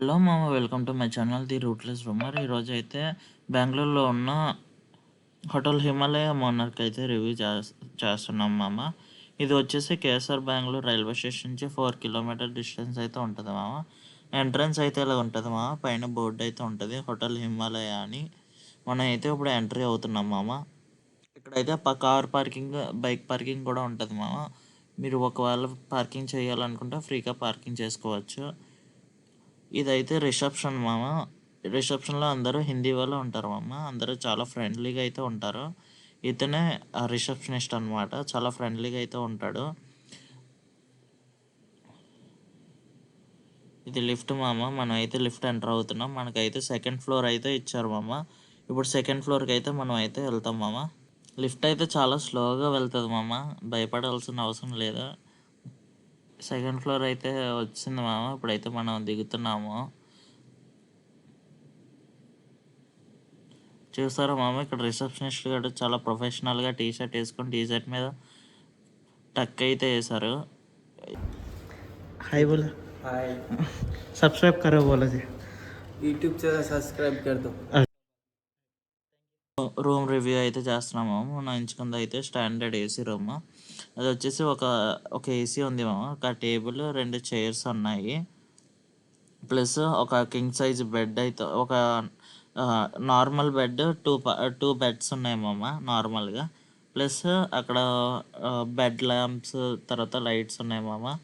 Hello మామ, welcome to my channel the rootless rumour. ఈరోజు అయితే బెంగళూరులో ఉన్న హోటల్ హిమాలయ మోనార్క్ అయితే రివ్యూ చేస్తున్నాం మామ. ఇది వచ్చేసి కేఎస్ఆర్ బెంగళూరు రైల్వే స్టేషన్ నుంచి 4 కిలోమీటర్ డిస్టెన్స్ అయితే ఉంటుంది మామ. ఎంట్రన్స్ అయితే ఇలా ఉంటుంది మామ. పైన బోర్డు అయితే ఉంటుంది హోటల్ హిమాలయ అని. మనం అయితే ఇప్పుడు ఎంట్రీ అవుతున్నాం మామ. ఇక్కడైతే కార్ పార్కింగ్, బైక్ పార్కింగ్ కూడా ఉంటుంది మామ. మీరు ఒకవేళ పార్కింగ్ చేయాలనుకుంటే ఫ్రీగా పార్కింగ్ చేసుకోవచ్చు. ఇదైతే రిసెప్షన్ మామ. రిసెప్షన్లో అందరూ హిందీ వాళ్ళు ఉంటారు మామ. అందరూ చాలా ఫ్రెండ్లీగా అయితే ఉంటారు. ఇతనే ఆ రిసెప్షనిస్ట్ అనమాట. చాలా ఫ్రెండ్లీగా అయితే ఉంటాడు. ఇది లిఫ్ట్ మామ. మనం అయితే లిఫ్ట్ ఎంటర్ అవుతున్నాం. మనకైతే సెకండ్ ఫ్లోర్ అయితే ఇచ్చారు మామ. ఇప్పుడు సెకండ్ ఫ్లోర్కి అయితే మనం అయితే వెళ్తాం మామ. లిఫ్ట్ అయితే చాలా స్లోగా వెళ్తుంది మామ. భయపడాల్సిన అవసరం లేదు. సెకండ్ ఫ్లోర్ అయితే వచ్చింది మామ. ఇప్పుడైతే మనం దిగుతున్నాము. చూసారా మామ, ఇక్కడ రిసెప్షనిస్ట్ గారు చాలా ప్రొఫెషనల్గా టీ షర్ట్ వేసుకొని టీ షర్ట్ మీద టక్ అయితే వేశారు. हाय बोला, हाय। सब्सक्राइब करो बोला जी. यूट्यूब चैनल सब्सक्राइब कर दो। రూమ్ రివ్యూ అయితే చేస్తున్నాము. మనం ఎంచుకుంది అయితే స్టాండర్డ్ ఏసీ రూమ్. అది వచ్చేసి ఒక ఏసీ ఉంది మామ. ఒక టేబుల్, 2 చైర్స్ ఉన్నాయి. ప్లస్ ఒక కింగ్ సైజ్ బెడ్ అయితే, ఒక నార్మల్ బెడ్, టూ బెడ్స్ ఉన్నాయి మామ నార్మల్గా. ప్లస్ అక్కడ బెడ్ ల్యాంప్స్, తర్వాత లైట్స్ ఉన్నాయి మామ.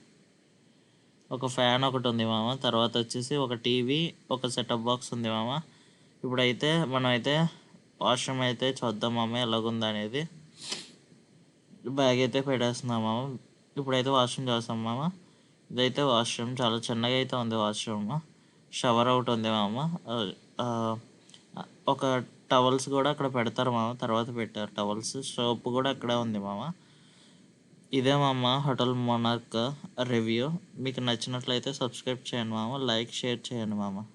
ఒక ఫ్యాన్ ఒకటి ఉంది మామ. తర్వాత వచ్చేసి ఒక టీవీ, ఒక సెటప్ బాక్స్ ఉంది మామ. ఇప్పుడైతే మనం అయితే వాష్రూమ్ అయితే చూద్దాం మామ ఎలాగుంది అనేది. బ్యాగ్ అయితే పెట్టేస్తున్నాం మామ. ఇప్పుడైతే వాష్రూమ్ చేస్తాం మామ. ఇదైతే వాష్రూమ్ చాలా చిన్నగా అయితే ఉంది వాష్రూమ్. షవర్ అవుట్ ఉంది మామ. ఒక టవల్స్ కూడా అక్కడ పెడతారు మామ. తర్వాత పెట్టారు టవల్స్. సోప్ కూడా అక్కడే ఉంది మామ. ఇదే మామ హోటల్ మోనార్క్ రివ్యూ. మీకు నచ్చినట్లయితే సబ్స్క్రైబ్ చేయండి మామ. లైక్, షేర్ చేయండి మామ.